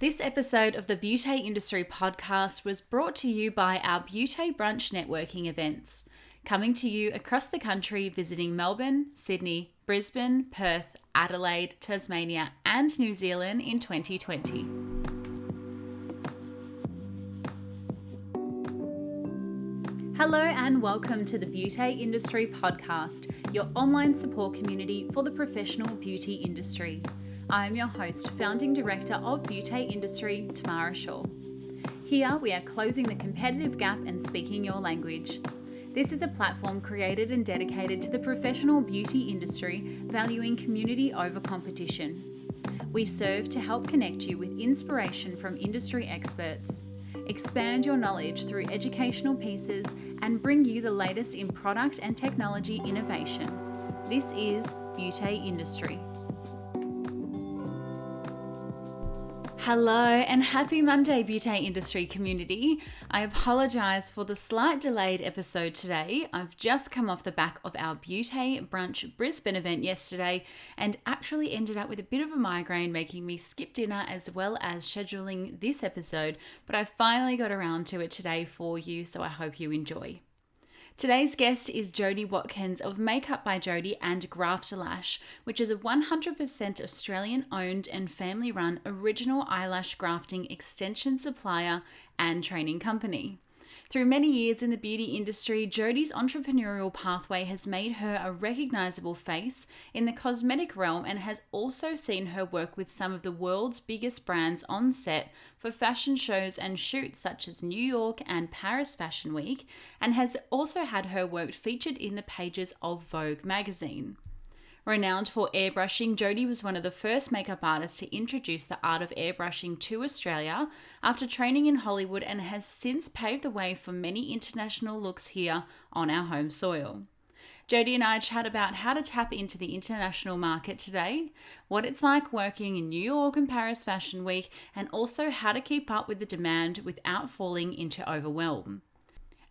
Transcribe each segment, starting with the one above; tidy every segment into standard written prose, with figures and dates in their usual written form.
This episode of the Beauty Industry podcast was brought to you by our Beauty Brunch networking events, coming to you across the country visiting Melbourne, Sydney, Brisbane, Perth, Adelaide, Tasmania and New Zealand in 2020. Hello and welcome to the Beauty Industry podcast, your online support community for the professional beauty industry. I am your host, founding director of Beauty Industry, Tamara Shaw. Here we are closing the competitive gap and speaking your language. This is a platform created and dedicated to the professional beauty industry, valuing community over competition. We serve to help connect you with inspiration from industry experts, expand your knowledge through educational pieces, and bring you the latest in product and technology innovation. This is Beauty Industry. Hello and happy Monday, Beauty Industry community. I apologise for the slight delayed episode today. I've just come off the back of our Beauty Brunch Brisbane event yesterday and actually ended up with a bit of a migraine, making me skip dinner as well as scheduling this episode, but I finally got around to it today for you, so I hope you enjoy. Today's guest is Jodie Watkins of Make by Jodie and Graft, Lash, which is a 100% Australian-owned and family-run original eyelash grafting extension supplier and training company. Through many years in the beauty industry, Jodie's entrepreneurial pathway has made her a recognisable face in the cosmetic realm and has also seen her work with some of the world's biggest brands on set for fashion shows and shoots such as New York and Paris Fashion Week, and has also had her work featured in the pages of Vogue magazine. Renowned for airbrushing, Jodie was one of the first makeup artists to introduce the art of airbrushing to Australia after training in Hollywood, and has since paved the way for many international looks here on our home soil. Jodie and I chat about how to tap into the international market today, what it's like working in New York and Paris Fashion Week, and also how to keep up with the demand without falling into overwhelm.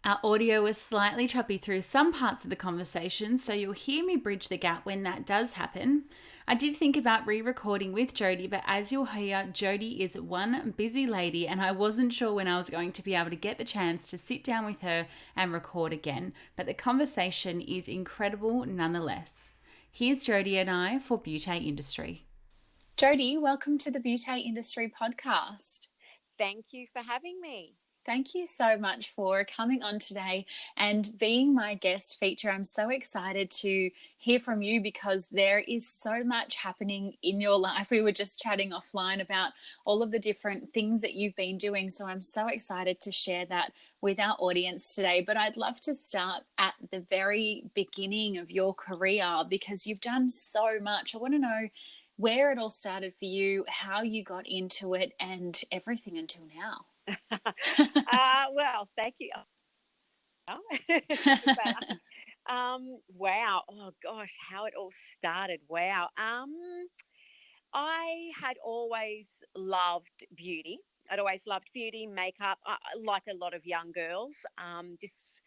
Our audio was slightly choppy through some parts of the conversation, so you'll hear me bridge the gap when that does happen. I did think about re-recording with Jodie, but as you'll hear, Jodie is one busy lady and I wasn't sure when I was going to be able to get the chance to sit down with her and record again, but the conversation is incredible nonetheless. Here's Jodie and I for Beauty Industry. Jodie, welcome to the Beauty Industry podcast. Thank you for having me. Thank you so much for coming on today and being my guest feature. I'm so excited to hear from you because there is so much happening in your life. We were just chatting offline about all of the different things that you've been doing. So I'm so excited to share that with our audience today. But I'd love to start at the very beginning of your career because you've done so much. I want to know where it all started for you, how you got into it, and everything until now. Well, thank you. Wow. Oh gosh, how it all started. Wow. I had always loved beauty. I'd always loved beauty, makeup, like a lot of young girls. Just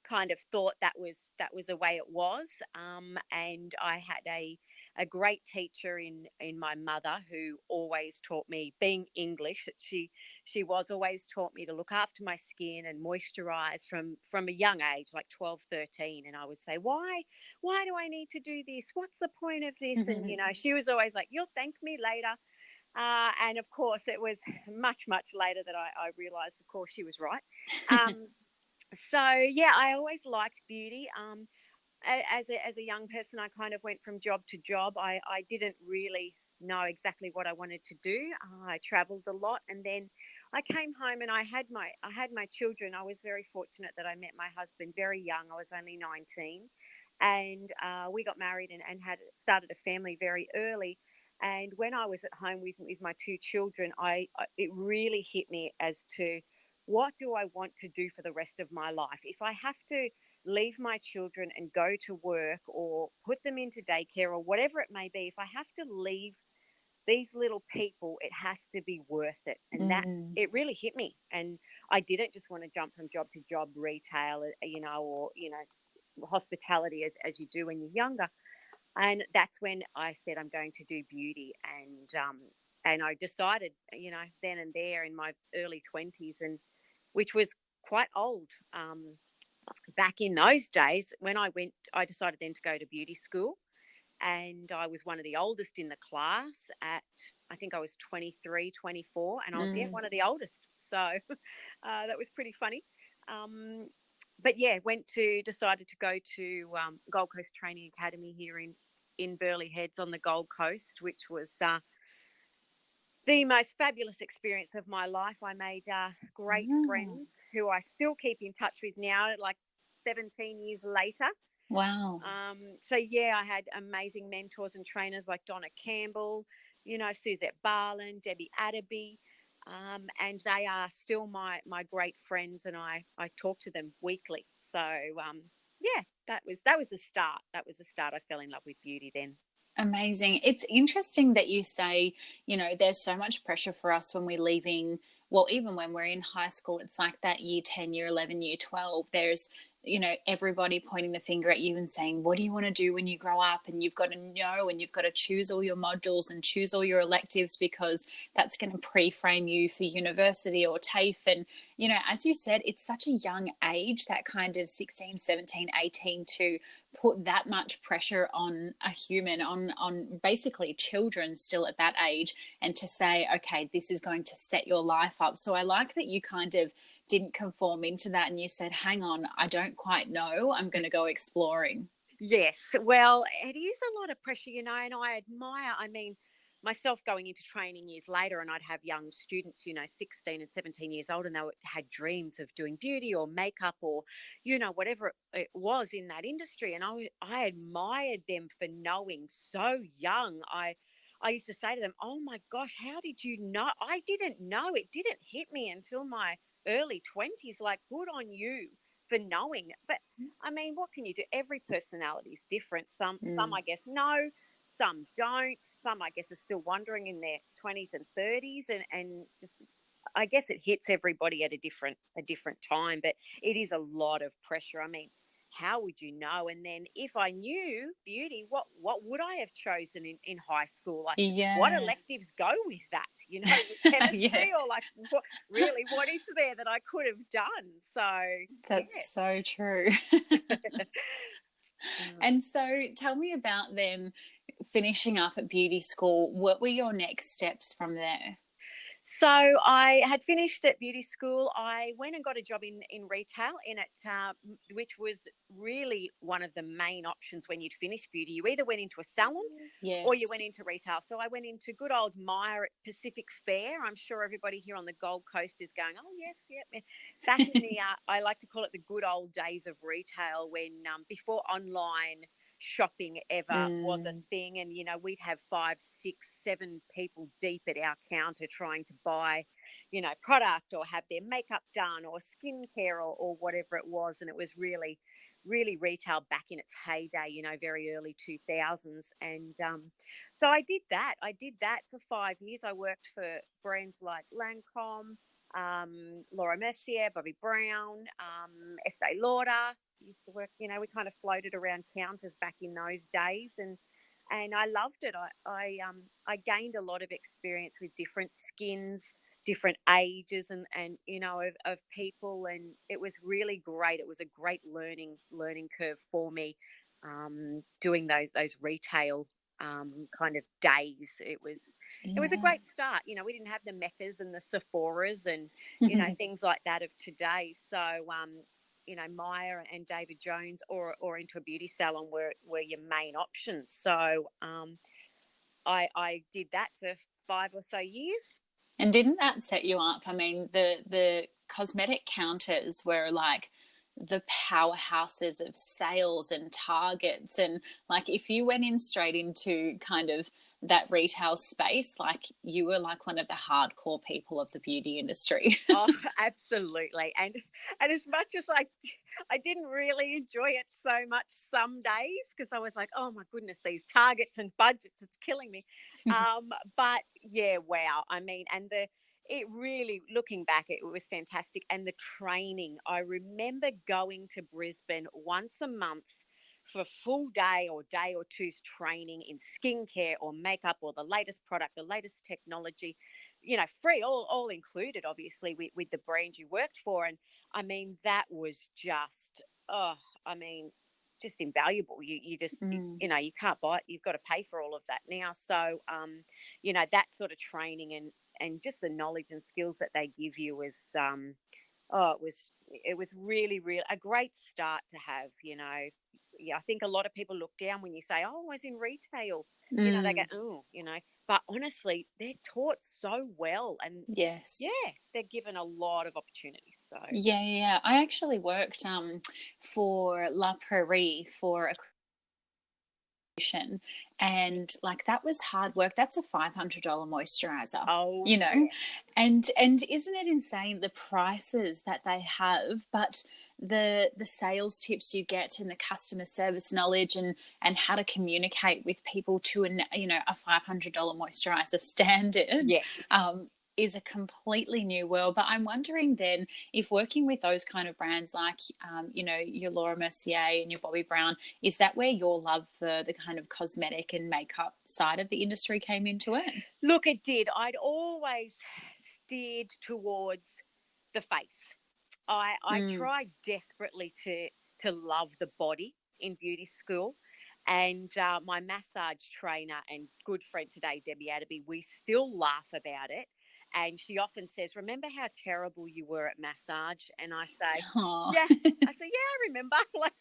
kind of thought that was the way it was. And I had a great teacher in my mother who always taught me, being English, that she was always taught me to look after my skin and moisturize from a young age, like 12, 13. And I would say, why do I need to do this? What's the point of this? And, she was always like, you'll thank me later. And of course, it was much, much later that I realized, of course, she was right. So, yeah, I always liked beauty. As a young person, I kind of went from job to job. I didn't really know exactly what I wanted to do. I traveled a lot, and then I came home and I had my children. I was very fortunate that I met my husband very young. I was only 19, and we got married and had started a family very early. And when I was at home with my two children, it really hit me as to what do I want to do for the rest of my life. If I have to leave my children and go to work or put them into daycare or whatever it may be, if I have to leave these little people, it has to be worth it. And that, it really hit me. And I didn't just want to jump from job to job, retail, or hospitality as you do when you're younger. And that's when I said I'm going to do beauty. and I decided, then and there in my early 20s, and which was quite old. Back in those days, when I decided then to go to beauty school, and I was one of the oldest in the class at, I think I was 23, 24, and I was, one of the oldest. So that was pretty funny. But yeah, decided to go to Gold Coast Training Academy here in Burleigh Heads on the Gold Coast, which was the most fabulous experience of my life. I made great friends who I still keep in touch with now, like 17 years later. Wow. So yeah, I had amazing mentors and trainers like Donna Campbell, Suzette Barlin, Debbie Adderby, and they are still my great friends, and I talk to them weekly. So yeah, that was the start. That was the start. I fell in love with beauty then. Amazing. It's interesting that you say, there's so much pressure for us when we're leaving. Well, even when we're in high school, it's like that year 10, year 11, year 12. There's, everybody pointing the finger at you and saying, what do you want to do when you grow up? And you've got to know, and you've got to choose all your modules and choose all your electives, because that's going to pre-frame you for university or TAFE. And, as you said, it's such a young age, that kind of 16, 17, 18, to put that much pressure on a human, on basically children still at that age, and to say, okay, this is going to set your life up. So I like that you kind of didn't conform into that, and you said, hang on, I don't quite know, I'm going to go exploring. Yes, well, it is a lot of pressure, and I admire, myself going into training years later, and I'd have young students, 16 and 17 years old, and they had dreams of doing beauty or makeup or, whatever it was in that industry. And I admired them for knowing so young. I used to say to them, oh my gosh, how did you know? I didn't know. It didn't hit me until my early 20s. Like, good on you for knowing. But what can you do? Every personality is different. Some I guess know, some don't. Some I guess are still wondering in their 20s and 30s, and just, I guess it hits everybody at a different time. But it is a lot of pressure. How would you know? And then if I knew beauty, what would I have chosen in high school? Like, what electives go with that? Chemistry, Yeah. or like, what is there that I could have done? So That's so true. And so tell me about them finishing up at beauty school. What were your next steps from there? So I had finished at beauty school. I went and got a job in retail which was really one of the main options when you'd finish beauty. You either went into a salon, Yes. or you went into retail. So I went into good old Myer at Pacific Fair. I'm sure everybody here on the Gold Coast is going, oh, yes, yep. Back in the, I like to call it the good old days of retail, when before online shopping ever was a thing, and we'd have 5, 6, 7 people deep at our counter trying to buy product or have their makeup done or skincare or whatever it was. And it was really retail back in its heyday, very early 2000s. And so I did that for 5 years. I worked for brands like Lancome, Laura Mercier, Bobbi Brown, Estee Lauder. Used to work, we kind of floated around counters back in those days, and I loved it. I gained a lot of experience with different skins, different ages, and of people, and it was really great. It was a great learning curve for me, doing those retail kind of days. It was a great start. We didn't have the Meccas and the Sephoras and things like that of today. So Myer and David Jones or into a beauty salon were your main options. So I did that for 5 or so years. And didn't that set you up? The cosmetic counters were like the powerhouses of sales and targets, and like if you went in straight into kind of that retail space, like you were like one of the hardcore people of the beauty industry. Oh, absolutely. And as much as I didn't really enjoy it so much some days, because I was like, oh my goodness, these targets and budgets, it's killing me. But yeah, wow. It really, looking back, it was fantastic. And the training, I remember going to Brisbane once a month for a full day or two's training in skincare or makeup or the latest product, the latest technology, free, all included, obviously, with the brand you worked for. And I mean, that was just, just invaluable. You just, you can't buy it. You've got to pay for all of that now. So, that sort of training and just the knowledge and skills that they give you is, it was really, really a great start to have. Yeah, I think a lot of people look down when you say, "Oh, I was in retail." They go, "Oh," But honestly, they're taught so well, and yes, yeah, they're given a lot of opportunities. So yeah. I actually worked for Lashpreneur for a and like that was hard work. That's a $500 moisturizer, oh yes. yes. And isn't it insane the prices that they have, but the sales tips you get and the customer service knowledge and how to communicate with people to a $500 moisturizer standard, Yes. is a completely new world. But I'm wondering then if working with those kind of brands like, your Laura Mercier and your Bobbi Brown, is that where your love for the kind of cosmetic and makeup side of the industry came into it? Look, it did. I'd always steered towards the face. I tried desperately to love the body in beauty school. And my massage trainer and good friend today, Debbie Adderby, we still laugh about it. And she often says, "Remember how terrible you were at massage?" And I say, Aww. "Yeah." I say, "Yeah, I remember." Like,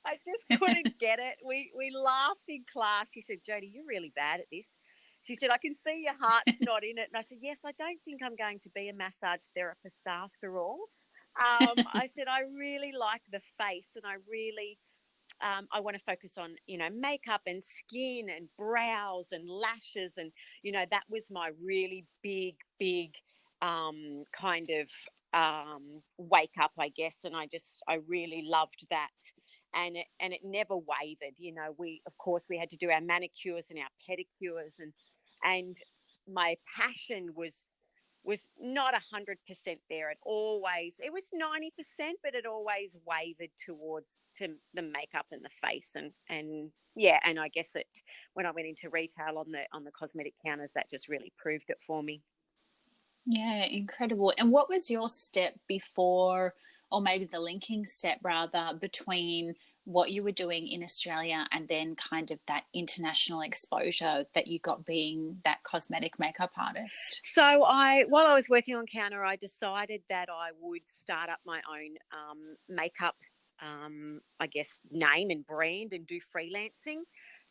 I just couldn't get it. We laughed in class. She said, "Jodie, you're really bad at this." She said, "I can see your heart's not in it." And I said, "Yes, I don't think I'm going to be a massage therapist after all." I said, "I really like the face, and I want to focus on, makeup and skin and brows and lashes." And, that was my really big kind of wake up, I guess. And I really loved that. And it never wavered. Of course, we had to do our manicures and our pedicures, and my passion was not 100% there. It was 90%, but it always wavered towards to the makeup and the face. And yeah, and I guess when I went into retail on the cosmetic counters, that just really proved it for me. Yeah, incredible. And what was your step before, or maybe the linking step rather, between what you were doing in Australia and then kind of that international exposure that you got being that cosmetic makeup artist? So while I was working on counter, I decided that I would start up my own makeup, I guess, name and brand, and do freelancing,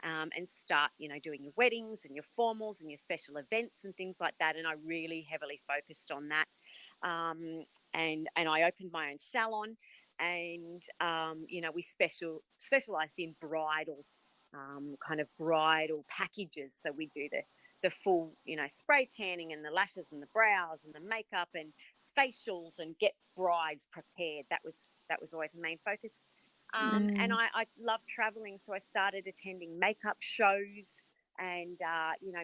and start, doing your weddings and your formals and your special events and things like that. And I really heavily focused on that. And I opened my own salon, and we specialized in bridal, kind of bridal packages. So we do the full, spray tanning and the lashes and the brows and the makeup and facials, and get brides prepared. That was always the main focus. And I love traveling, so I started attending makeup shows and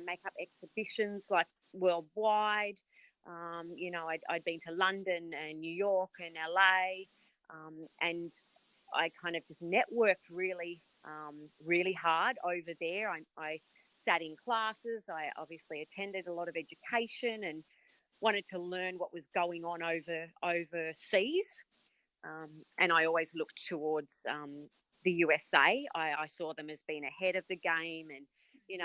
makeup exhibitions, like worldwide. I'd been to London and New York and LA, and I kind of just networked really hard over there. I sat in classes. I obviously attended a lot of education and wanted to learn what was going on overseas. And I always looked towards the USA. I saw them as being ahead of the game, and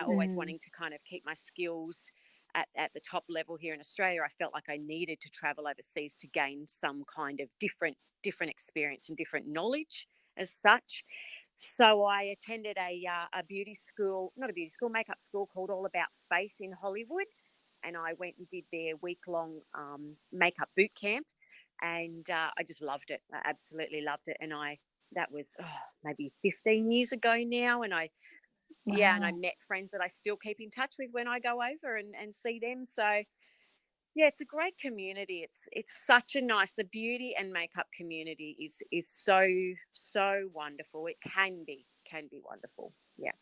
always wanting to kind of keep my skills at the top level here in Australia. I felt like I needed to travel overseas to gain some kind of different experience and different knowledge as such. So I attended a beauty school, not a beauty school, makeup school, called All About Face in Hollywood. And I went and did their week-long makeup boot camp. And I just loved it. I absolutely loved it. And that was maybe 15 years ago now. And I Wow. met friends that I still keep in touch with when I go over and see them. So yeah, it's a great community. It's such a nice, the beauty and makeup community is so wonderful. It can be wonderful. Yeah.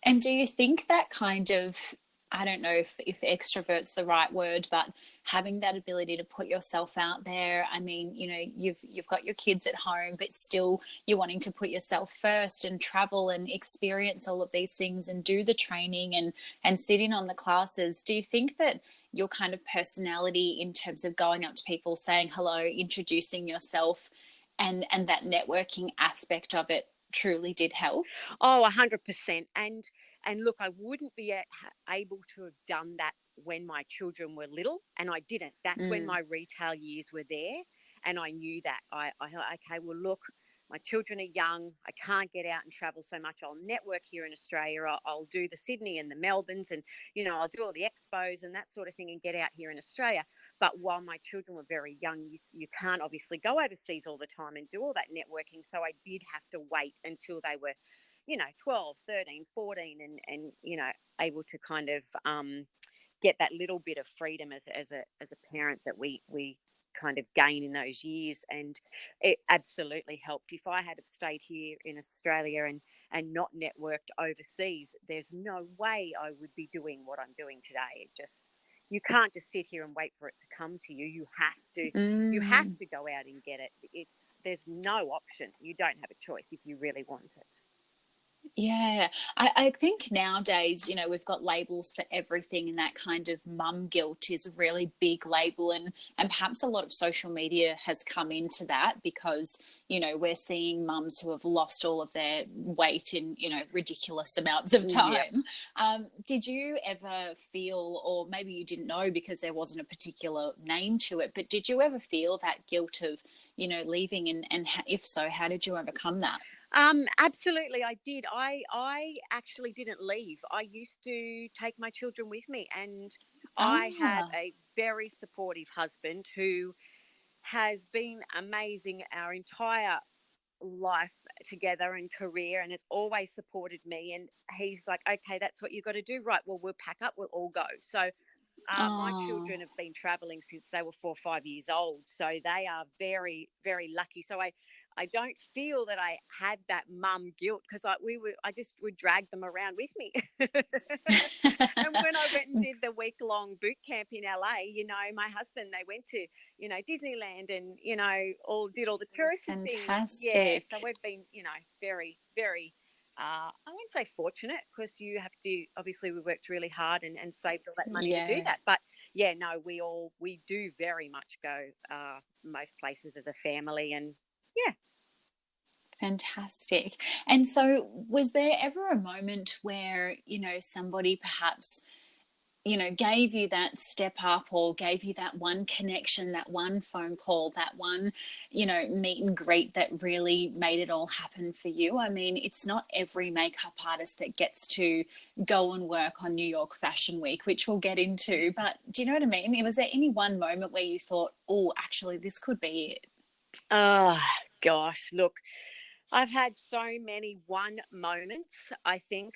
And do you think that kind of I don't know if extrovert's the right word, but having that ability to put yourself out there. I mean, you know, you've got your kids at home, but still you're wanting to put yourself first and travel and experience all of these things and do the training and sit in on the classes. Do you think that your kind of personality in terms of going up to people, saying hello, introducing yourself, and that networking aspect of it truly did help? Oh, 100%. And look, I wouldn't be able to have done that when my children were little, and I didn't. That's when my retail years were there, and I knew that. I thought, okay, well, look, my children are young. I can't get out and travel so much. I'll network here in Australia. I'll do the Sydney and the Melbournes, and I'll do all the expos and that sort of thing, and get out here in Australia. But while my children were very young, you can't obviously go overseas all the time and do all that networking. So I did have to wait until they were 12, 13, 14, and able to kind of get that little bit of freedom as a parent that we kind of gain in those years. And it absolutely helped. If I had stayed here in Australia and not networked overseas, there's no way I would be doing what I'm doing today. You can't just sit here and wait for it to come to you. You have to go out and get it. There's no option. You don't have a choice if you really want it. Yeah, I think nowadays, you know, we've got labels for everything, and that kind of mum guilt is a really big label, and perhaps a lot of social media has come into that because, you know, we're seeing mums who have lost all of their weight in, you know, ridiculous amounts of time. Yeah. Did you ever feel, or maybe you didn't know because there wasn't a particular name to it, but did you ever feel that guilt of, you know, leaving, and if so, how did you overcome that? Absolutely, I did. I actually didn't leave. I used to take my children with me, and I have Ah, a very supportive husband who has been amazing our entire life together and career, and has always supported me. And he's like, okay, that's what you got to do, right? Well, we'll pack up, we'll all go. So my oh. children have been traveling since they were 4 or 5 years old, so they are very, very lucky. So I don't feel that I had that mum guilt, because I just would drag them around with me. And when I went and did the week-long boot camp in LA, my husband, they went to Disneyland, and did all the touristy things. Yeah, so Fantastic. we've been very, very I wouldn't say fortunate, because you have to, obviously we worked really hard and saved all that money to do Yeah, that. But yeah, no, we do very much go most places as a family. And yeah. fantastic. And so, was there ever a moment where, you know, somebody perhaps, you know, gave you that step up, or gave you that one connection, that one phone call, that one, you know, meet and greet that really made it all happen for you? I mean, it's not every makeup artist that gets to go and work on New York Fashion Week, which we'll get into, but do you know what I mean? Was there any one moment where you thought, oh, actually, this could be it? Oh gosh, look, I've had so many one moments, I think.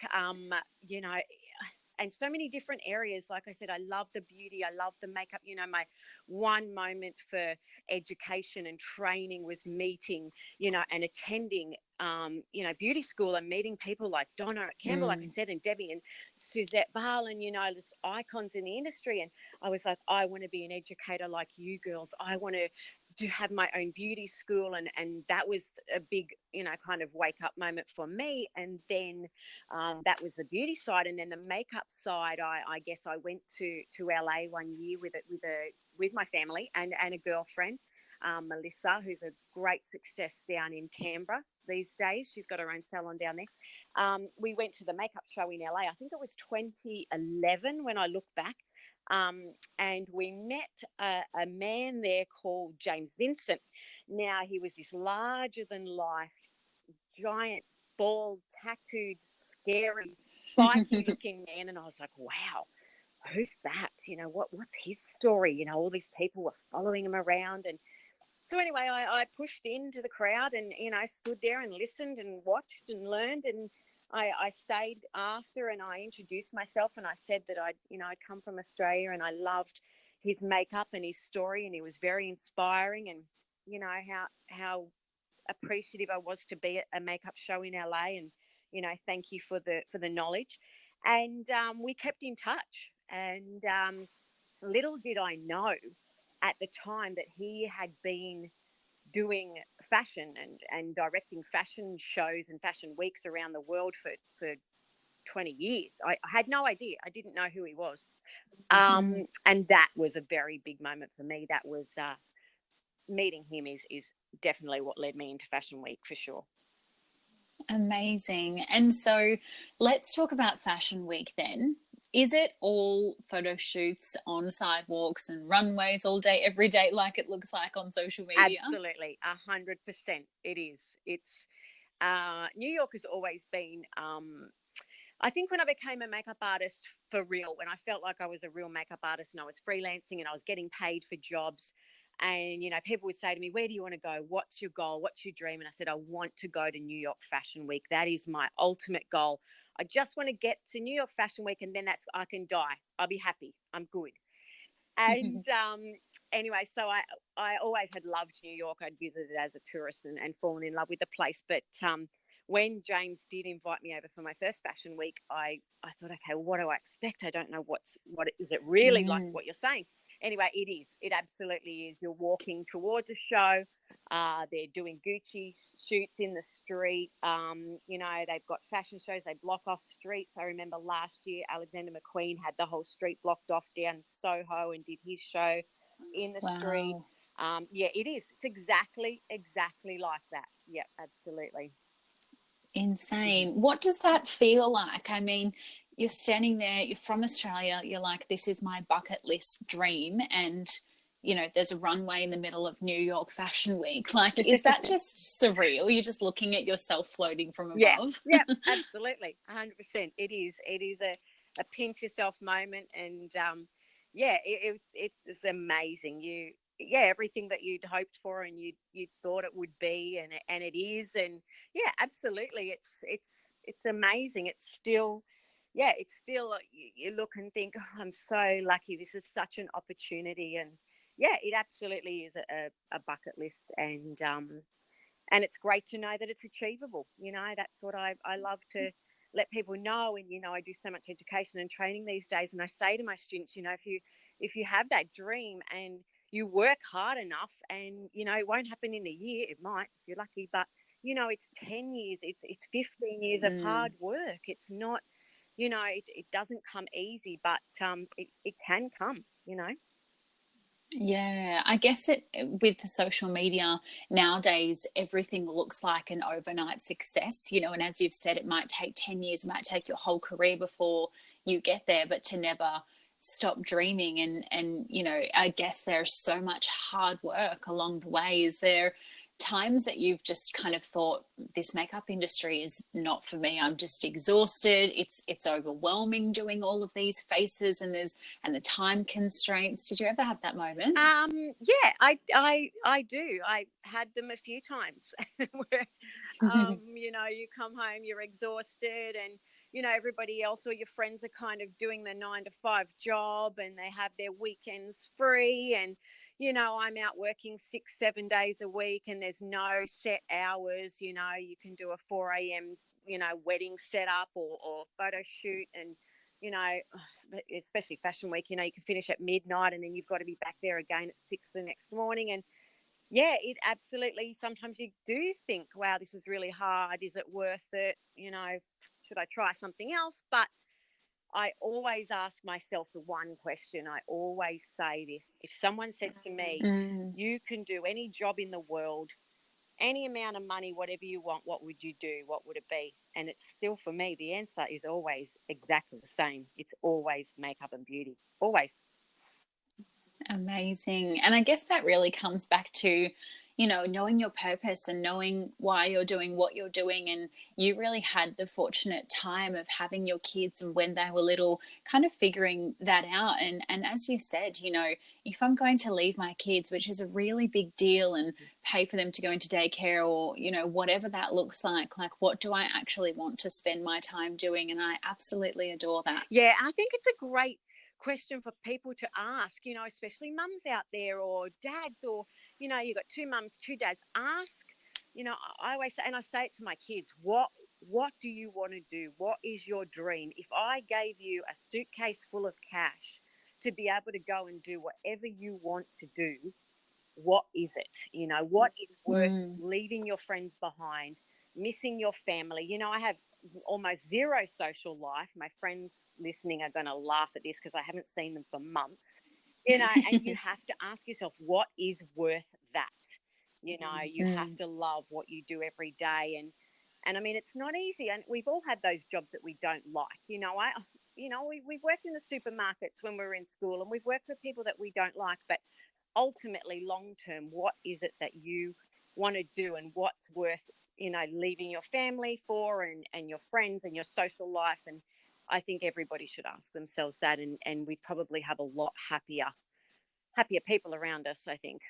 And so many different areas. Like I said, I love the beauty, I love the makeup. My one moment for education and training was meeting, and attending, beauty school, and meeting people like Donna Campbell, like I Mm. said, and Debbie and Suzette Barlin, just icons in the industry. And I was like, I want to be an educator like you girls. I want to have my own beauty school. And that was a big, kind of wake up moment for me. And then that was the beauty side. And then the makeup side, I guess I went to LA one year with my family and a girlfriend, Melissa, who's a great success down in Canberra these days. She's got her own salon down there. We went to the makeup show in LA. I think it was 2011 when I look back. And we met a man there called James Vincent. Now, he was this larger than life, giant, bald, tattooed, scary, spiky looking man. And I was like, wow, who's that? What's his story? All these people were following him around. And so anyway, I pushed into the crowd and, stood there and listened and watched and learned. And I stayed after, and I introduced myself, and I said that I'd come from Australia, and I loved his makeup and his story, and he was very inspiring. And, how appreciative I was to be at a makeup show in LA, and, thank you for the knowledge. And we kept in touch. And little did I know at the time that he had been doing fashion and directing fashion shows and fashion weeks around the world for 20 years. I had no idea. I didn't know who he was. And that was a very big moment for me. That was meeting him is definitely what led me into Fashion Week for sure. Amazing. And so let's talk about Fashion Week then. Is it all photo shoots on sidewalks and runways all day, every day, like it looks like on social media? Absolutely, 100%. It is. It's New York has always been. I think when I became a makeup artist for real, when I felt like I was a real makeup artist and I was freelancing and I was getting paid for jobs, and, you know, people would say to me, where do you want to go? What's your goal? What's your dream? And I said, I want to go to New York Fashion Week. That is my ultimate goal. I just want to get to New York Fashion Week and then I can die. I'll be happy. I'm good. And anyway, so I always had loved New York. I'd visited as a tourist and fallen in love with the place. But when James did invite me over for my first Fashion Week, I thought, okay, well, what do I expect? I don't know what is it really like what you're saying. Anyway, it is. It absolutely is. You're walking towards a show. They're doing Gucci shoots in the street. You know, they've got fashion shows. They block off streets. I remember last year, Alexander McQueen had the whole street blocked off down Soho and did his show in the street. Yeah, it is. It's exactly like that. Yeah, absolutely. Insane. What does that feel like? I mean, you're standing there, you're from Australia, you're like, this is my bucket list dream. And, you know, there's a runway in the middle of New York Fashion Week. Like, is that just surreal? You're just looking at yourself floating from above? Yeah, absolutely. 100%. It is. It is a pinch yourself moment. And yeah, it's amazing. Everything that you'd hoped for and you thought it would be, and it is. And yeah, absolutely. It's amazing. It's still, you look and think, oh, I'm so lucky. This is such an opportunity. And yeah, it absolutely is a bucket list. And it's great to know that it's achievable. You know, that's what I love to let people know. And, you know, I do so much education and training these days. And I say to my students, you know, if you have that dream and you work hard enough, and, you know, it won't happen in a year. It might, if you're lucky, but, you know, it's 10 years, it's 15 years of hard work. It's not, you know, it doesn't come easy, but it can come, you know. Yeah, I guess with the social media nowadays, everything looks like an overnight success, you know, and as you've said, it might take 10 years, it might take your whole career before you get there, but to never stop dreaming. And you know, I guess there's so much hard work along the way. Is there times that you've just kind of thought, this makeup industry is not for me, I'm just exhausted, it's overwhelming doing all of these faces, and the time constraints? Did you ever have that moment? Yeah, I do. I had them a few times where you know, you come home, you're exhausted, and, you know, everybody else or your friends are kind of doing the 9 to 5 job and they have their weekends free. And, you know, I'm out working 6-7 days a week and there's no set hours. You know, you can do a 4 a.m., you know, wedding setup or photo shoot. And, you know, especially Fashion Week, you know, you can finish at midnight and then you've got to be back there again at 6 the next morning. And yeah, it absolutely, sometimes you do think, wow, this is really hard. Is it worth it? You know, should I try something else? But I always ask myself the one question. I always say this. If someone said to me, you can do any job in the world, any amount of money, whatever you want, what would you do? What would it be? And it's still, for me, the answer is always exactly the same. It's always makeup and beauty. Always. Amazing. And I guess that really comes back to, you know, knowing your purpose and knowing why you're doing what you're doing. And you really had the fortunate time of having your kids, and when they were little, kind of figuring that out. And as you said, you know, if I'm going to leave my kids, which is a really big deal, and pay for them to go into daycare or, you know, whatever that looks like what do I actually want to spend my time doing? And I absolutely adore that. Yeah, I think it's a great question for people to ask, you know, especially mums out there or dads, or, you know, you've got 2 mums, 2 dads. Ask, you know, I always say, and I say it to my kids, what what do you want to do? What is your dream? If I gave you a suitcase full of cash to be able to go and do whatever you want to do, what is it? You know, what is worth leaving your friends behind, missing your family? You know, I have almost zero social life. My friends listening are going to laugh at this because I haven't seen them for months. You know, and you have to ask yourself, what is worth that? You know, you have to love what you do every day. And I mean, it's not easy. And we've all had those jobs that we don't like. You know, we've worked in the supermarkets when we were in school, and we've worked with people that we don't like. But ultimately, long term, what is it that you want to do, and what's worth, you know, leaving your family for, and your friends and your social life? And I think everybody should ask themselves that, and we'd probably have a lot happier people around us, I think.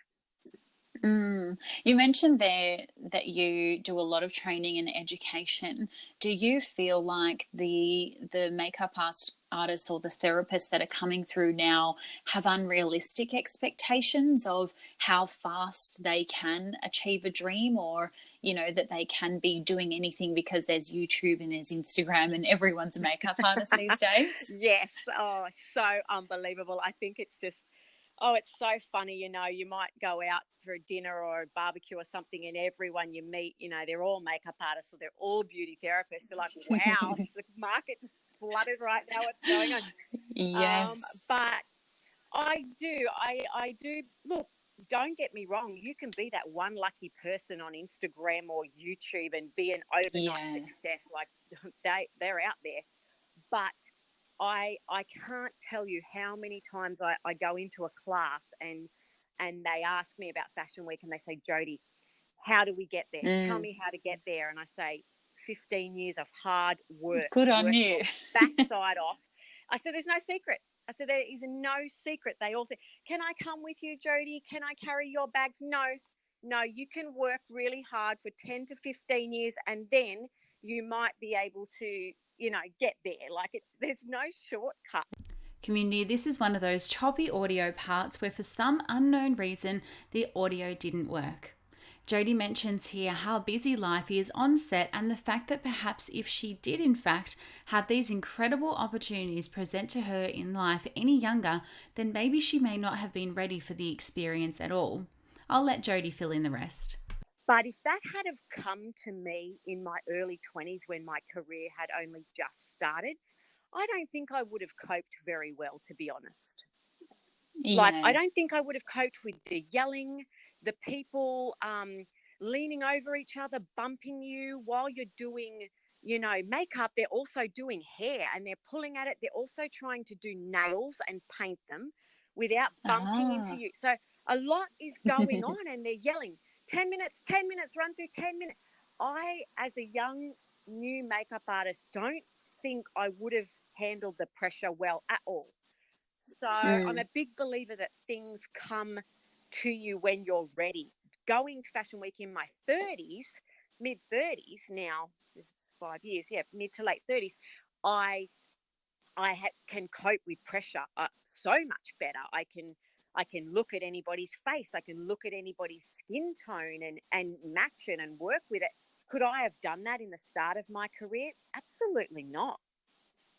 You mentioned there that you do a lot of training and education. Do you feel like the makeup artists or the therapists that are coming through now have unrealistic expectations of how fast they can achieve a dream, or, you know, that they can be doing anything because there's YouTube and there's Instagram and everyone's a makeup artist these days? Yes. Oh, so unbelievable. I think it's just, it's so funny. You know, you might go out for a dinner or a barbecue or something, and everyone you meet, you know, they're all makeup artists or they're all beauty therapists. You're like, wow, is the market just flooded right now? What's going on? Yes. But I do. Look, don't get me wrong. You can be that one lucky person on Instagram or YouTube and be an overnight success. Like they're out there. But I can't tell you how many times I go into a class and they ask me about Fashion Week, and they say, Jodie, how do we get there? Tell me how to get there. And I say, 15 years of hard work. Good on you. Backside off. I said, there's no secret. I said, there is no secret. They all say, can I come with you, Jodie? Can I carry your bags? No, you can work really hard for 10 to 15 years, and then you might be able to, you know, get there. Like there's no shortcut. Community, this is one of those choppy audio parts where for some unknown reason the audio didn't work. Jodie mentions here how busy life is on set, and the fact that perhaps if she did in fact have these incredible opportunities present to her in life any younger, then maybe she may not have been ready for the experience at all. I'll let Jodie fill in the rest. But if that had have come to me in my early 20s when my career had only just started, I don't think I would have coped very well, to be honest. Yeah. Like, I don't think I would have coped with the yelling, the people leaning over each other, bumping you while you're doing, you know, makeup. They're also doing hair, and they're pulling at it. They're also trying to do nails and paint them without bumping into you. So a lot is going on, and they're yelling, 10 minutes, run through 10 minutes. I, as a young new makeup artist, don't think I would have handled the pressure well at all. So I'm a big believer that things come to you when you're ready. Going to Fashion Week in my 30s, mid 30s now, this is 5 years, mid to late 30s, I can cope with pressure so much better. I can look at anybody's face. I can look at anybody's skin tone and match it and work with it. Could I have done that in the start of my career? Absolutely not.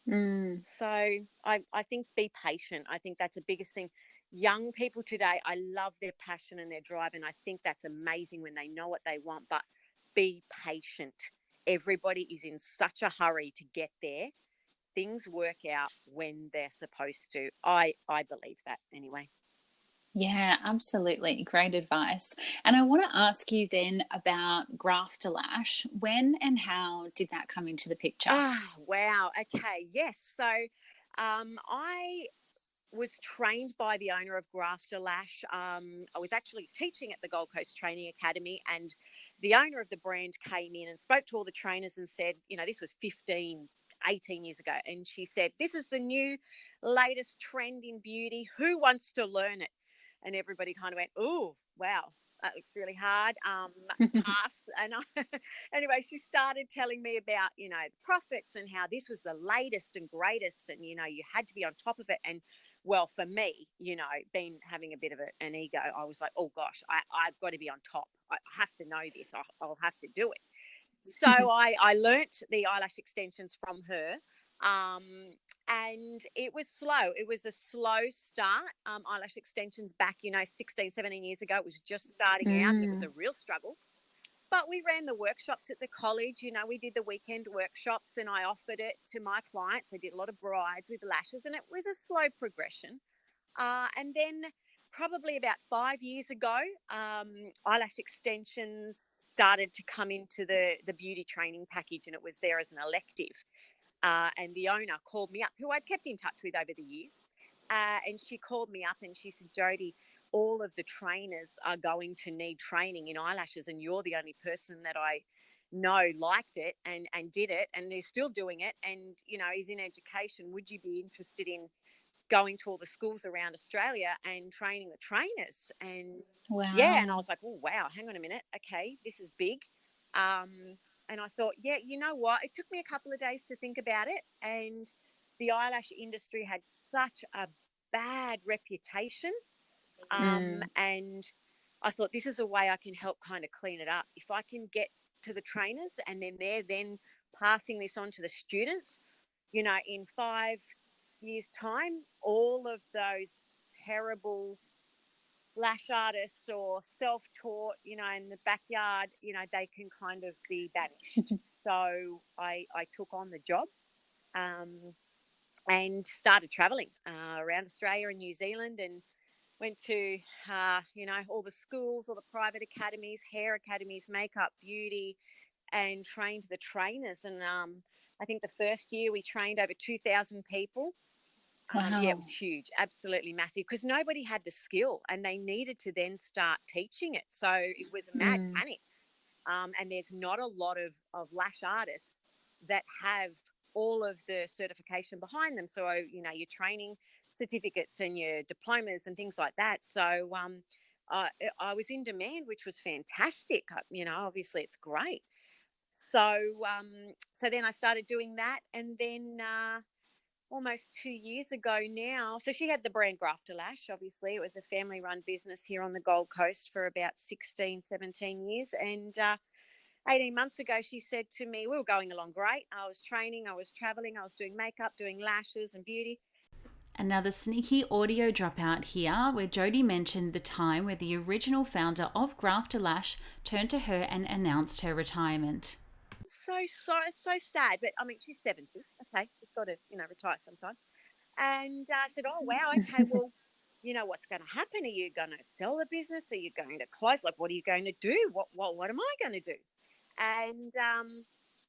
So I think be patient. I think that's the biggest thing. Young people today, I love their passion and their drive, and I think that's amazing when they know what they want, but be patient. Everybody is in such a hurry to get there. Things work out when they're supposed to. I believe that anyway. Yeah, absolutely. Great advice. And I want to ask you then about Graft Lash. When and how did that come into the picture? Wow. Okay. Yes. So I was trained by the owner of Graft Lash. I was actually teaching at the Gold Coast Training Academy, and the owner of the brand came in and spoke to all the trainers and said, you know, this was 18 years ago. And she said, this is the new latest trend in beauty. Who wants to learn it? And everybody kind of went, oh, wow, that looks really hard. Pass. And anyway, she started telling me about, you know, the profits and how this was the latest and greatest, and, you know, you had to be on top of it. And well, for me, you know, having a bit of an ego, I was like, oh gosh, I've got to be on top. I have to know this. I'll have to do it. So I learnt the eyelash extensions from her. And it was slow. It was a slow start. Eyelash extensions back, 16, 17 years ago, it was just starting out, and it was a real struggle. But we ran the workshops at the college. We did the weekend workshops, and I offered it to my clients. I did a lot of brides with lashes, and it was a slow progression. And then probably about 5 years ago, eyelash extensions started to come into the beauty training package, and it was there as an elective. And the owner called me up, who I'd kept in touch with over the years. And she called me up and she said, Jodie, all of the trainers are going to need training in eyelashes, and you're the only person that I know liked it and did it, and is still doing it, and, is in education. Would you be interested in going to all the schools around Australia and training the trainers? And Wow. and I was like, oh, wow, hang on a minute. Okay, this is big. And I thought, yeah, you know what? It took me a couple of days to think about it. And the eyelash industry had such a bad reputation. And I thought, this is a way I can help kind of clean it up. If I can get to the trainers and then they're then passing this on to the students, in 5 years' time, all of those terrible lash artists or self-taught, in the backyard, they can kind of be banished. So I took on the job and started traveling around Australia and New Zealand, and went to, all the schools, all the private academies, hair academies, makeup, beauty, and trained the trainers. And I think the first year we trained over 2,000 people. Wow. Yeah, it was huge, absolutely massive, because nobody had the skill and they needed to then start teaching it. So it was a mad panic. And there's not a lot of lash artists that have all of the certification behind them. So, your training certificates and your diplomas and things like that. So I was in demand, which was fantastic. Obviously it's great. So then I started doing that, and then almost 2 years ago now. So she had the brand Graft Lash, obviously. It was a family-run business here on the Gold Coast for about 16, 17 years. And 18 months ago, she said to me, we were going along great. I was training, I was traveling, I was doing makeup, doing lashes and beauty. Another sneaky audio dropout here, where Jodie mentioned the time where the original founder of Graft Lash turned to her and announced her retirement. So sad. But, I mean, she's 70. Okay, she's got to, retire sometimes. And I said, oh, wow, okay, well, what's going to happen? Are you going to sell the business? Are you going to close? Like, what are you going to do? What am I going to do? And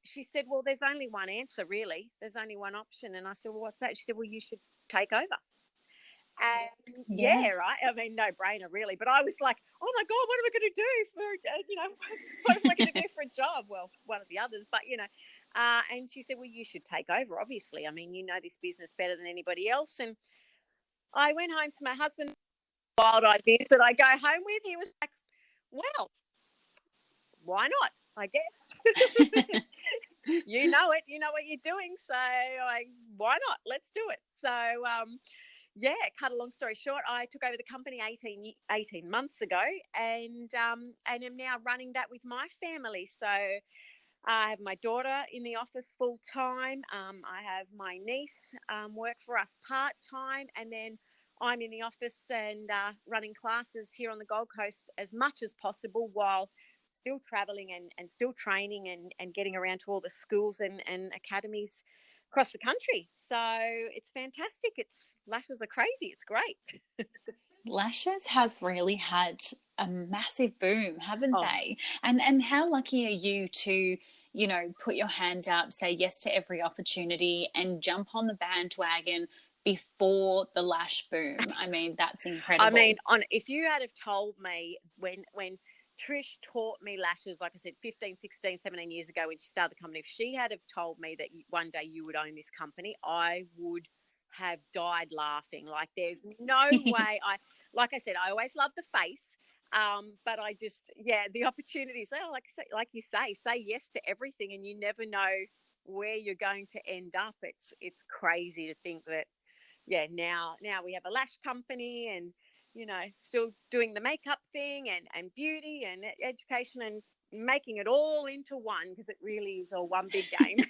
she said, well, there's only one answer, really. There's only one option. And I said, well, what's that? She said, well, you should take over. And Yes. right. I mean, no brainer, really. But I was like, oh my God, what am I going to do for, what am I going to do for a job? Well, one of the others, but, and she said, well, you should take over, obviously. I mean, you know this business better than anybody else. And I went home to my husband, wild ideas that I go home with. He was like, well, why not? I guess. You know it. You know what you're doing. So why not? Let's do it. So, cut a long story short, I took over the company 18 months ago, and am now running that with my family. So I have my daughter in the office full time. I have my niece work for us part time, and then I'm in the office and running classes here on the Gold Coast as much as possible, while still traveling and still training and getting around to all the schools and academies across the country. So it's fantastic. Lashes are crazy. It's great. Lashes have really had a massive boom, haven't they? And how lucky are you to, put your hand up, say yes to every opportunity, and jump on the bandwagon before the lash boom? I mean, that's incredible. I mean, if you had have told me when Trish taught me lashes, like I said, 15, 16, 17 years ago when she started the company, if she had have told me that one day you would own this company, I would have died laughing. Like, there's no way. Like I said, I always love the face, but I just, the opportunities, like you say yes to everything, and you never know where you're going to end up. It's crazy to think that, now we have a lash company, and still doing the makeup thing and beauty and education and making it all into one, because it really is all one big game.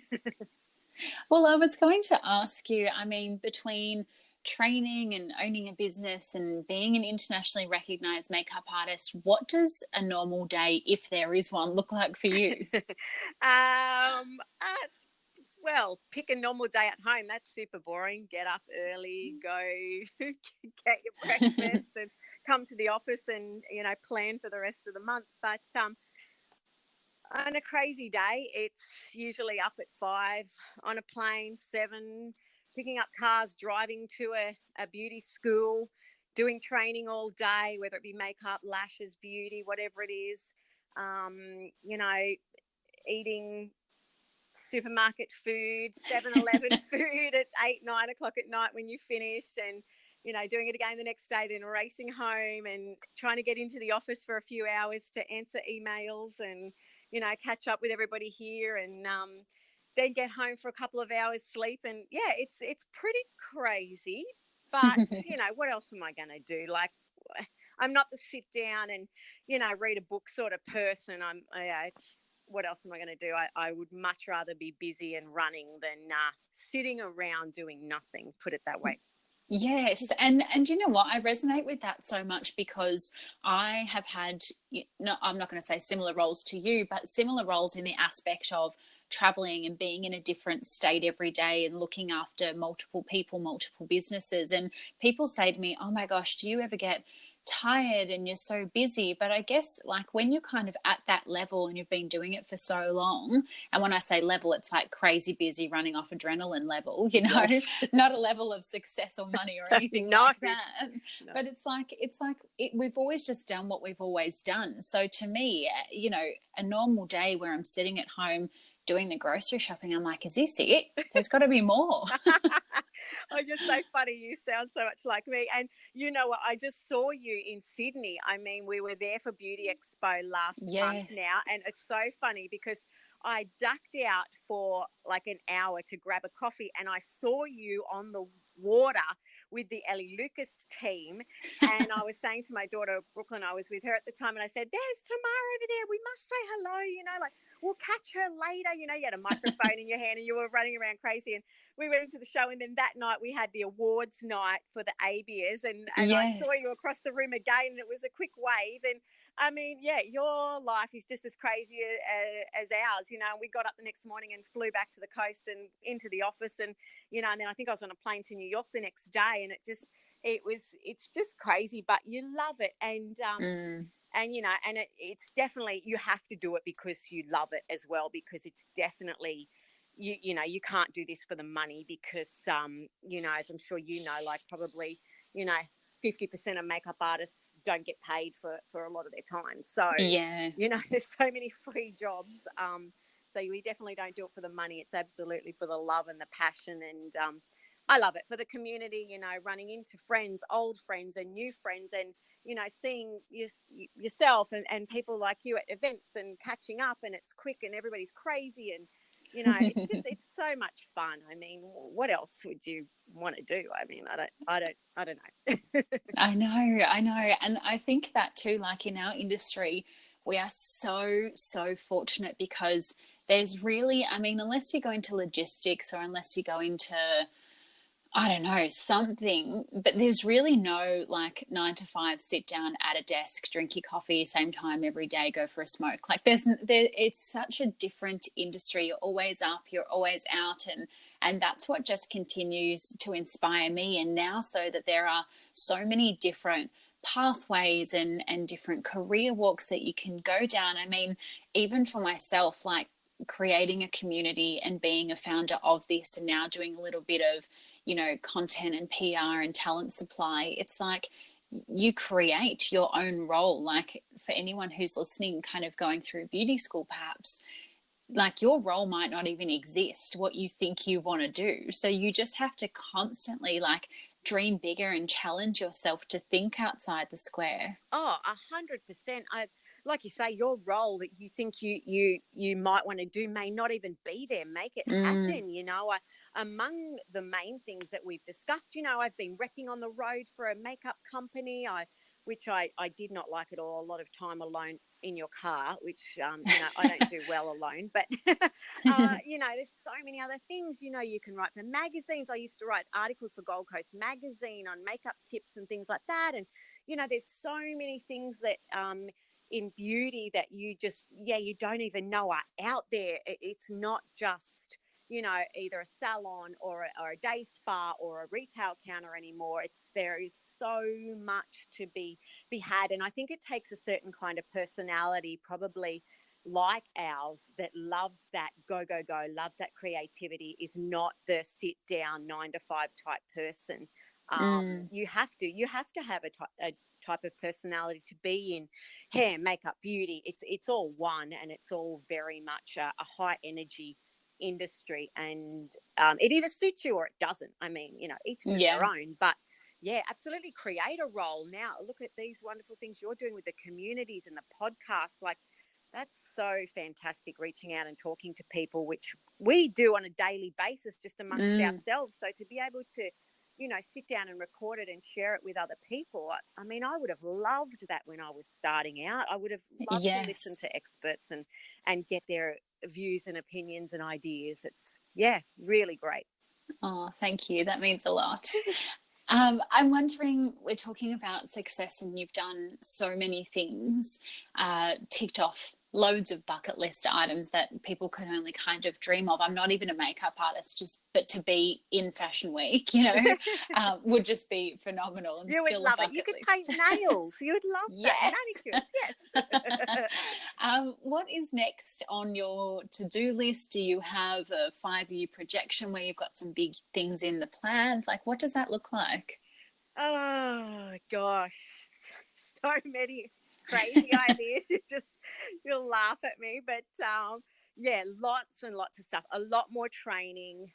Well, I was going to ask you, I mean, between training and owning a business and being an internationally recognized makeup artist, what does a normal day, if there is one, look like for you? Well, pick a normal day at home. That's super boring. Get up early, go get your breakfast and come to the office and, plan for the rest of the month. But on a crazy day, it's usually up at 5, on a plane, 7, picking up cars, driving to a beauty school, doing training all day, whether it be makeup, lashes, beauty, whatever it is, eating supermarket food, 7-Eleven food at 8, 9 o'clock at night when you finish, and doing it again the next day, then racing home and trying to get into the office for a few hours to answer emails and catch up with everybody here, and then get home for a couple of hours sleep. And yeah, it's pretty crazy, but what else am I going to do? Like, I'm not the sit down and read a book sort of person. It's, what else am I going to do? I would much rather be busy and running than sitting around doing nothing, put it that way. Yes, and you know what? I resonate with that so much because I have had, I'm not going to say similar roles to you, but similar roles in the aspect of traveling and being in a different state every day and looking after multiple people, multiple businesses. And people say to me, "Oh my gosh, do you ever get tired and you're so busy?" But I guess like when you're kind of at that level and you've been doing it for so long, and when I say level, it's like crazy busy running off adrenaline level, Yes. not a level of success or money or anything No. like that. No. But it's like we've always just done what we've always done. So to me, a normal day where I'm sitting at home doing the grocery shopping, I'm like, is this it? There's got to be more. Oh, you're so funny. You sound so much like me. And you know what? I just saw you in Sydney. I mean, we were there for Beauty Expo last month now. And it's so funny because I ducked out for like an hour to grab a coffee, and I saw you on the water with the Ellie Lucas team. And I was saying to my daughter, Brooklyn, I was with her at the time, and I said, "There's Tamara over there. We must say hello, like we'll catch her later." You had a microphone in your hand and you were running around crazy. And we went into the show, and then that night we had the awards night for the ABIAs, and Yes. I saw you across the room again, and it was a quick wave. And I mean, yeah, your life is just as crazy as ours, and we got up the next morning and flew back to the coast and into the office, and and then I think I was on a plane to New York the next day, and it's just crazy, but you love it. And and it's definitely, you have to do it because you love it as well, because it's definitely, you can't do this for the money, because as I'm sure like probably 50% of makeup artists don't get paid for a lot of their time. So yeah, there's so many free jobs. So we definitely don't do it for the money. It's absolutely for the love and the passion. And I love it for the community, running into friends, old friends and new friends, and, seeing yourself and people like you at events and catching up, and it's quick and everybody's crazy, and, it's so much fun. I mean, what else would you want to do? I mean, I don't know. I know. And I think that too, like in our industry, we are so fortunate because there's really, I mean, unless you go into logistics or unless you go into, I don't know, something, but there's really no like 9 to 5 sit down at a desk, drink your coffee, same time every day, go for a smoke. Like it's such a different industry. You're always up, you're always out, and that's what just continues to inspire me. And now, so that there are so many different pathways and different career walks that you can go down. I mean, even for myself, like creating a community and being a founder of this, and now doing a little bit of content and PR and talent supply, it's like you create your own role. Like for anyone who's listening, kind of going through beauty school, perhaps like your role might not even exist, what you think you want to do. So you just have to constantly like dream bigger and challenge yourself to think outside the square. Oh, 100%. Like you say, your role that you think you might want to do may not even be there. Make it happen. Among the main things that we've discussed, I've been repping on the road for a makeup company, which I did not like at all. A lot of time alone in your car, which I don't do well alone. But there's so many other things. You can write for magazines. I used to write articles for Gold Coast Magazine on makeup tips and things like that, and there's so many things that in beauty that you don't even know are out there. It's not just, either a salon or a day spa or a retail counter anymore. There is so much to be had. And I think it takes a certain kind of personality, probably like ours, that loves that go, loves that creativity, is not the sit down 9 to 5 type person. You have to have a type of personality to be in hair, makeup, beauty. It's all one, and it's all very much a high energy industry, and it either suits you or it doesn't. I mean, each to their own, but yeah, absolutely create a role. Now look at these wonderful things you're doing with the communities and the podcasts. Like, that's so fantastic, reaching out and talking to people, which we do on a daily basis just amongst ourselves. So to be able to sit down and record it and share it with other people. I mean, I would have loved that when I was starting out. I would have loved to listen to experts and get their views and opinions and ideas. It's, really great. Oh, thank you. That means a lot. I'm wondering, we're talking about success and you've done so many things, ticked off loads of bucket list items that people can only kind of dream of. I'm not even a makeup artist, but to be in Fashion Week, would just be phenomenal. And you still would love a it. You could list. paint nails. You would love that. Manicures, yes. What is next on your to-do list? Do you have a 5-year projection where you've got some big things in the plans? Like, what does that look like? Oh, gosh. So many crazy ideas. You'll laugh at me, but lots and lots of stuff. A lot more training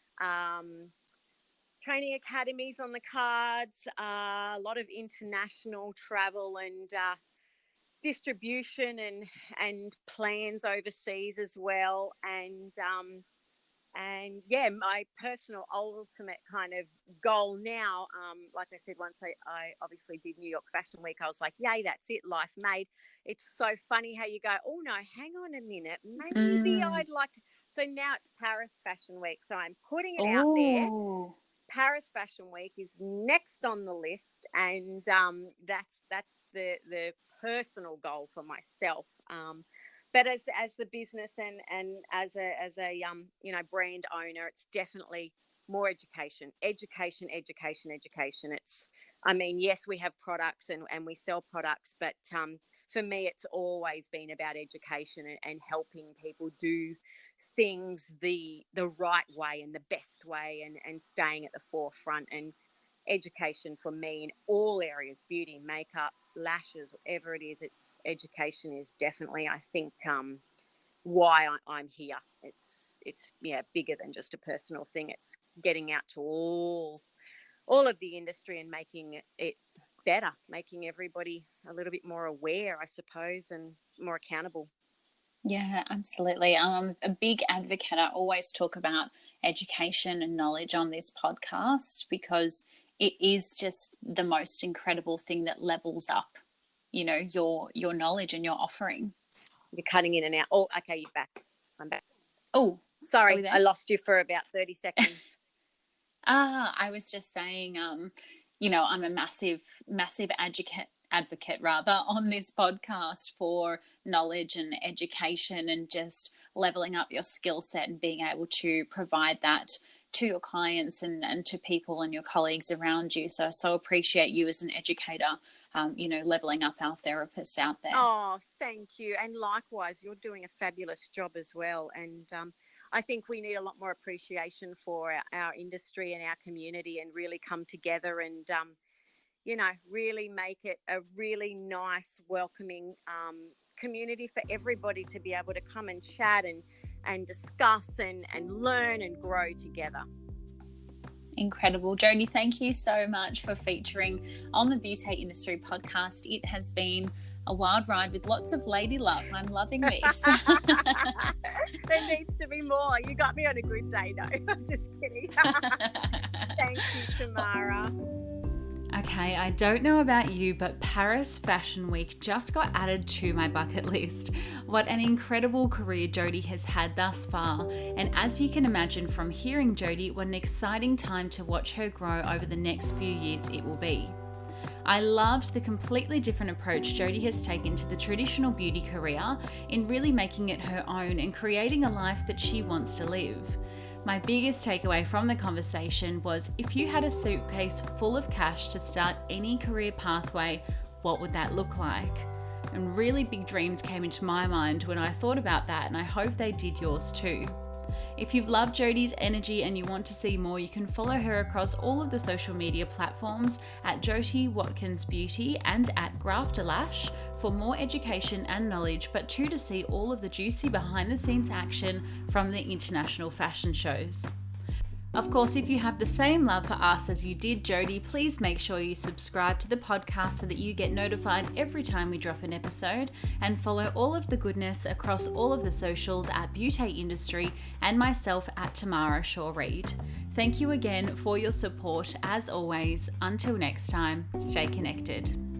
academies on the cards, a lot of international travel and distribution and plans overseas as well, and my personal ultimate kind of goal now, like I said, once I obviously did New York Fashion Week, I was like, yay, that's it, life made. It's so funny how you go, oh no, hang on a minute, maybe I'd like to. So now it's Paris Fashion Week, so I'm putting it out there. Paris Fashion Week is next on the list, and that's the personal goal for myself. But as the business and as a brand owner, it's definitely more education. It's, I mean, yes, we have products and we sell products, but for me, it's always been about education and helping people do things the right way and the best way, and staying at the forefront. And education for me in all areas, beauty, makeup, lashes, whatever it is, it's education is definitely, I think, why I'm here. It's bigger than just a personal thing. It's getting out to all of the industry and making it better, making everybody a little bit more aware, I suppose, and more accountable. Yeah, absolutely. I'm a big advocate. I always talk about education and knowledge on this podcast because it is just the most incredible thing that levels up, your knowledge and your offering. You're cutting in and out. Oh, okay, you're back. I'm back. Oh, sorry, I lost you for about 30 seconds. I was just saying, I'm a massive advocate on this podcast for knowledge and education and just leveling up your skill set and being able to provide that to your clients and to people and your colleagues around you. So appreciate you as an educator, leveling up our therapists out there. Oh, thank you. And likewise, you're doing a fabulous job as well. And I think we need a lot more appreciation for our industry and our community, and really come together and really make it a really nice, welcoming community for everybody to be able to come and chat and discuss and learn and grow together. Incredible. Jodie, thank you so much for featuring on the Beauty Industry podcast. It has been a wild ride with lots of lady love. I'm loving this. There needs to be more. You got me on a good day, though. I'm just kidding. Thank you, Tamara. Okay, I don't know about you, but Paris Fashion Week just got added to my bucket list. What an incredible career Jodie has had thus far, and as you can imagine from hearing Jodie, what an exciting time to watch her grow over the next few years it will be. I loved the completely different approach Jodie has taken to the traditional beauty career in really making it her own and creating a life that she wants to live. My biggest takeaway from the conversation was, if you had a suitcase full of cash to start any career pathway, what would that look like? And really big dreams came into my mind when I thought about that, and I hope they did yours too. If you've loved Jodie's energy and you want to see more, you can follow her across all of the social media platforms at Jodie Watkins Beauty and at Graft, Lash for more education and knowledge, but too to see all of the juicy behind the scenes action from the international fashion shows. Of course, if you have the same love for us as you did Jodie, please make sure you subscribe to the podcast so that you get notified every time we drop an episode, and follow all of the goodness across all of the socials at Beauty Industry and myself at Tamara Shaw Reid. Thank you again for your support as always. Until next time, stay connected.